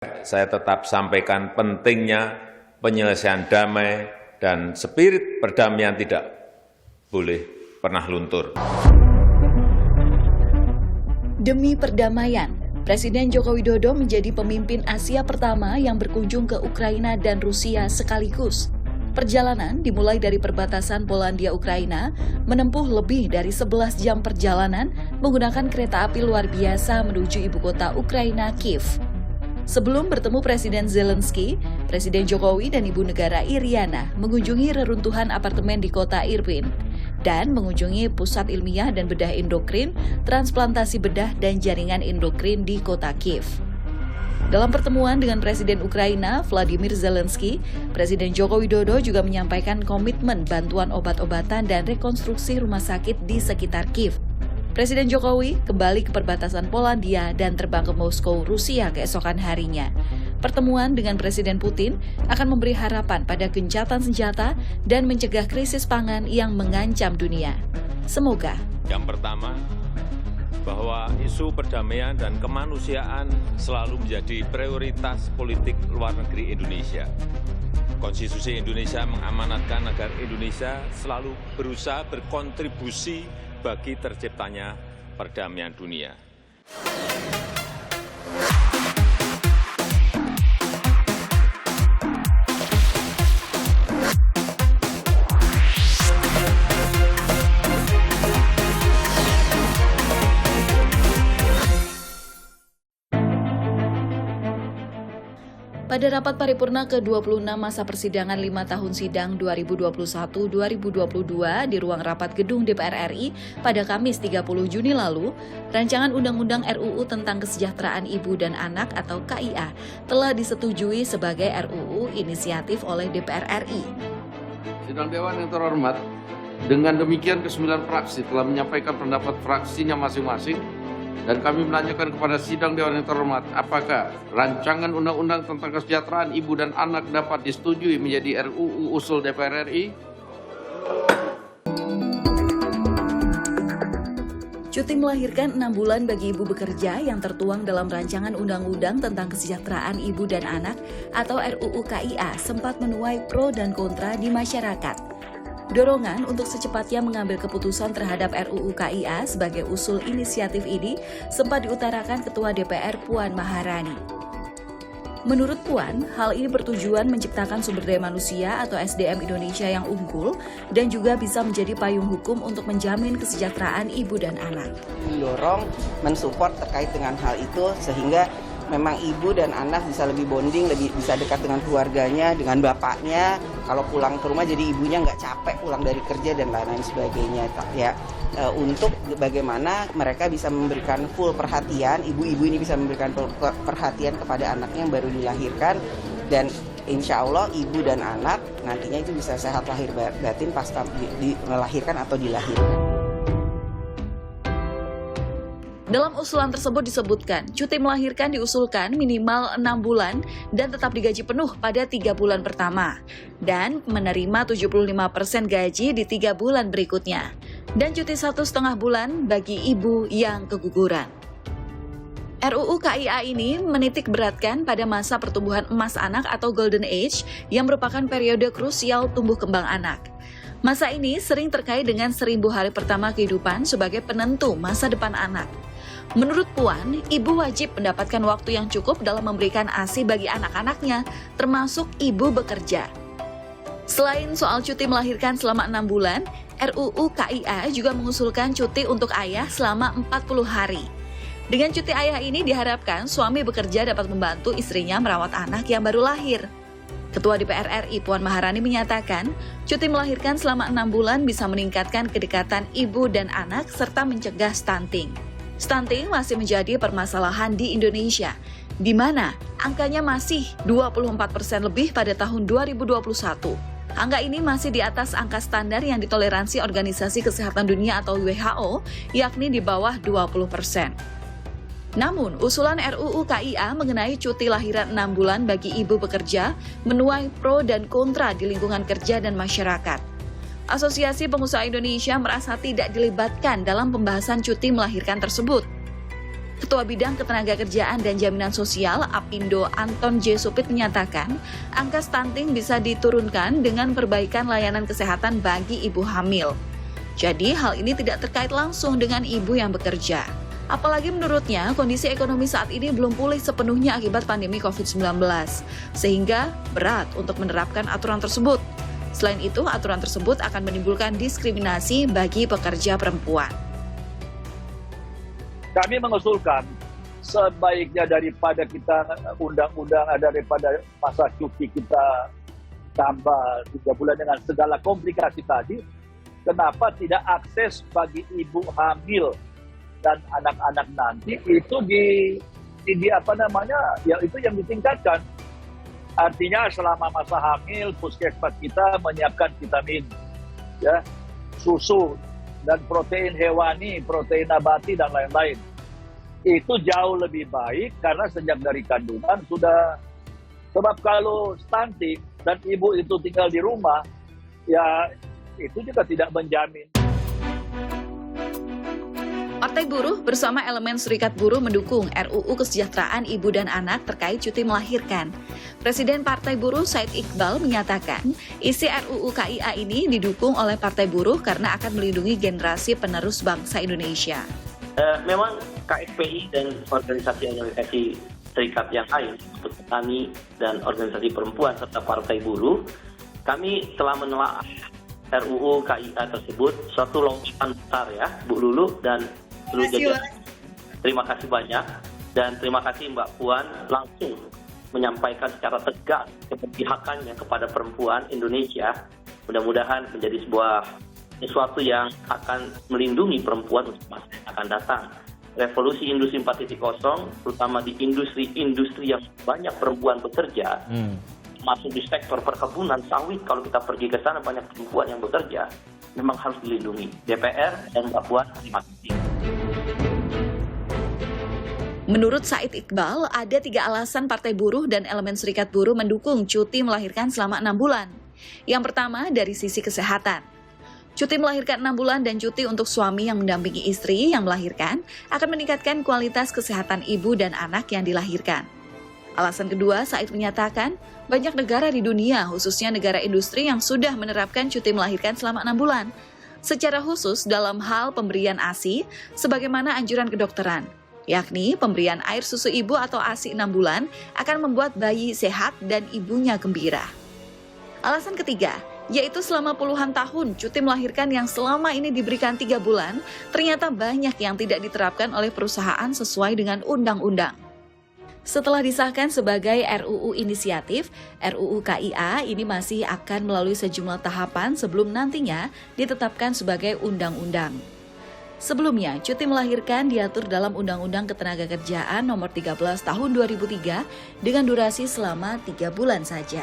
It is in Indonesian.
Saya tetap sampaikan pentingnya penyelesaian damai dan spirit perdamaian tidak boleh pernah luntur. Demi perdamaian, Presiden Joko Widodo menjadi pemimpin Asia pertama yang berkunjung ke Ukraina dan Rusia sekaligus. Perjalanan dimulai dari perbatasan Polandia-Ukraina, menempuh lebih dari 11 jam perjalanan menggunakan kereta api luar biasa menuju ibu kota Ukraina, Kiev. Sebelum bertemu Presiden Zelensky, Presiden Jokowi dan Ibu Negara Iriana mengunjungi reruntuhan apartemen di kota Irpin dan mengunjungi pusat ilmiah dan bedah endokrin, transplantasi bedah dan jaringan endokrin di kota Kiev. Dalam pertemuan dengan Presiden Ukraina, Vladimir Zelensky, Presiden Joko Widodo juga menyampaikan komitmen bantuan obat-obatan dan rekonstruksi rumah sakit di sekitar Kiev. Presiden Jokowi kembali ke perbatasan Polandia dan terbang ke Moskow, Rusia keesokan harinya. Pertemuan dengan Presiden Putin akan memberi harapan pada gencatan senjata dan mencegah krisis pangan yang mengancam dunia. Semoga. Yang pertama, bahwa isu perdamaian dan kemanusiaan selalu menjadi prioritas politik luar negeri Indonesia. Konstitusi Indonesia mengamanatkan agar Indonesia selalu berusaha berkontribusi bagi terciptanya perdamaian dunia. Pada rapat paripurna ke-26 masa persidangan 5 tahun sidang 2021-2022 di ruang rapat gedung DPR RI pada Kamis 30 Juni lalu, rancangan Undang-Undang RUU tentang Kesejahteraan Ibu dan Anak atau KIA telah disetujui sebagai RUU inisiatif oleh DPR RI. Sidang Dewan yang terhormat, dengan demikian ke-9 fraksi telah menyampaikan pendapat fraksinya masing-masing. Dan kami menanyakan kepada sidang Dewan yang terhormat, apakah rancangan Undang-Undang tentang Kesejahteraan Ibu dan Anak dapat disetujui menjadi RUU usul DPR RI? Cuti melahirkan 6 bulan bagi ibu bekerja yang tertuang dalam rancangan Undang-Undang tentang Kesejahteraan Ibu dan Anak atau RUU KIA sempat menuai pro dan kontra di masyarakat. Dorongan untuk secepatnya mengambil keputusan terhadap RUU KIA sebagai usul inisiatif ini sempat diutarakan Ketua DPR Puan Maharani. Menurut Puan, hal ini bertujuan menciptakan sumber daya manusia atau SDM Indonesia yang unggul dan juga bisa menjadi payung hukum untuk menjamin kesejahteraan ibu dan anak. Mendorong, mensupport terkait dengan hal itu sehingga memang ibu dan anak bisa lebih bonding, lebih bisa dekat dengan keluarganya, dengan bapaknya. Kalau pulang ke rumah jadi ibunya nggak capek pulang dari kerja dan lain-lain sebagainya. Ya, untuk bagaimana mereka bisa memberikan full perhatian, ibu-ibu ini bisa memberikan perhatian kepada anaknya yang baru dilahirkan, dan insya Allah ibu dan anak nantinya itu bisa sehat lahir batin pasca melahirkan atau dilahirkan. Dalam usulan tersebut disebutkan, cuti melahirkan diusulkan minimal 6 bulan dan tetap digaji penuh pada 3 bulan pertama, dan menerima 75% gaji di 3 bulan berikutnya, dan cuti 1,5 bulan bagi ibu yang keguguran. RUU KIA ini menitik beratkan pada masa pertumbuhan emas anak atau golden age yang merupakan periode krusial tumbuh kembang anak. Masa ini sering terkait dengan 1000 hari pertama kehidupan sebagai penentu masa depan anak. Menurut Puan, ibu wajib mendapatkan waktu yang cukup dalam memberikan ASI bagi anak-anaknya, termasuk ibu bekerja. Selain soal cuti melahirkan selama 6 bulan, RUU KIA juga mengusulkan cuti untuk ayah selama 40 hari. Dengan cuti ayah ini diharapkan suami bekerja dapat membantu istrinya merawat anak yang baru lahir. Ketua DPR RI Puan Maharani menyatakan, cuti melahirkan selama 6 bulan bisa meningkatkan kedekatan ibu dan anak serta mencegah stunting. Stunting masih menjadi permasalahan di Indonesia, di mana angkanya masih 24% lebih pada tahun 2021. Angka ini masih di atas angka standar yang ditoleransi Organisasi Kesehatan Dunia atau WHO, yakni di bawah 20%. Namun, usulan RUU KIA mengenai cuti lahiran 6 bulan bagi ibu bekerja menuai pro dan kontra di lingkungan kerja dan masyarakat. Asosiasi Pengusaha Indonesia merasa tidak dilibatkan dalam pembahasan cuti melahirkan tersebut. Ketua Bidang Ketenagakerjaan dan Jaminan Sosial Apindo Anton J. Supit menyatakan, angka stunting bisa diturunkan dengan perbaikan layanan kesehatan bagi ibu hamil. Jadi hal ini tidak terkait langsung dengan ibu yang bekerja. Apalagi menurutnya, kondisi ekonomi saat ini belum pulih sepenuhnya akibat pandemi COVID-19, sehingga berat untuk menerapkan aturan tersebut. Selain itu, aturan tersebut akan menimbulkan diskriminasi bagi pekerja perempuan. Kami mengusulkan sebaiknya daripada kita undang-undang daripada masa cuti kita tambah 3 bulan dengan segala komplikasi tadi, kenapa tidak akses bagi ibu hamil dan anak-anak nanti itu itu yang ditingkatkan. Artinya selama masa hamil puskesmas kita menyiapkan vitamin, ya, susu dan protein hewani, protein nabati dan lain-lain. Itu jauh lebih baik karena sejak dari kandungan sudah, sebab kalau stunting dan ibu itu tinggal di rumah, ya itu juga tidak menjamin. Partai Buruh bersama elemen Serikat Buruh mendukung RUU Kesejahteraan Ibu dan Anak terkait cuti melahirkan. Presiden Partai Buruh Said Iqbal menyatakan, isi RUU KIA ini didukung oleh Partai Buruh karena akan melindungi generasi penerus bangsa Indonesia. Memang KSPI dan organisasi serikat yang lain, seperti petani dan organisasi perempuan serta Partai Buruh, kami telah menelaah RUU KIA tersebut suatu lompatan besar ya, Bu Lulu dan seluruh jajaran. Terima kasih banyak dan terima kasih Mbak Puan langsung menyampaikan secara tegas keberpihakannya kepada perempuan Indonesia. Mudah-mudahan menjadi sesuatu yang akan melindungi perempuan untuk masa yang akan datang. Revolusi industri 4.0, terutama di industri yang banyak perempuan bekerja, masuk di sektor perkebunan, sawit, kalau kita pergi ke sana banyak perempuan yang bekerja, memang harus dilindungi. DPR dan Mbak Puan, terima kasih. Menurut Said Iqbal, ada 3 alasan Partai Buruh dan elemen Serikat Buruh mendukung cuti melahirkan selama 6 bulan. Yang pertama dari sisi kesehatan. Cuti melahirkan 6 bulan dan cuti untuk suami yang mendampingi istri yang melahirkan akan meningkatkan kualitas kesehatan ibu dan anak yang dilahirkan. Alasan kedua, Said menyatakan, banyak negara di dunia, khususnya negara industri yang sudah menerapkan cuti melahirkan selama 6 bulan. Secara khusus dalam hal pemberian ASI, sebagaimana anjuran kedokteran, yakni pemberian air susu ibu atau ASI 6 bulan akan membuat bayi sehat dan ibunya gembira. Alasan ketiga, yaitu selama puluhan tahun cuti melahirkan yang selama ini diberikan 3 bulan, ternyata banyak yang tidak diterapkan oleh perusahaan sesuai dengan undang-undang. Setelah disahkan sebagai RUU inisiatif, RUU KIA ini masih akan melalui sejumlah tahapan sebelum nantinya ditetapkan sebagai undang-undang. Sebelumnya, cuti melahirkan diatur dalam Undang-Undang Ketenagakerjaan Nomor 13 Tahun 2003 dengan durasi selama 3 bulan saja.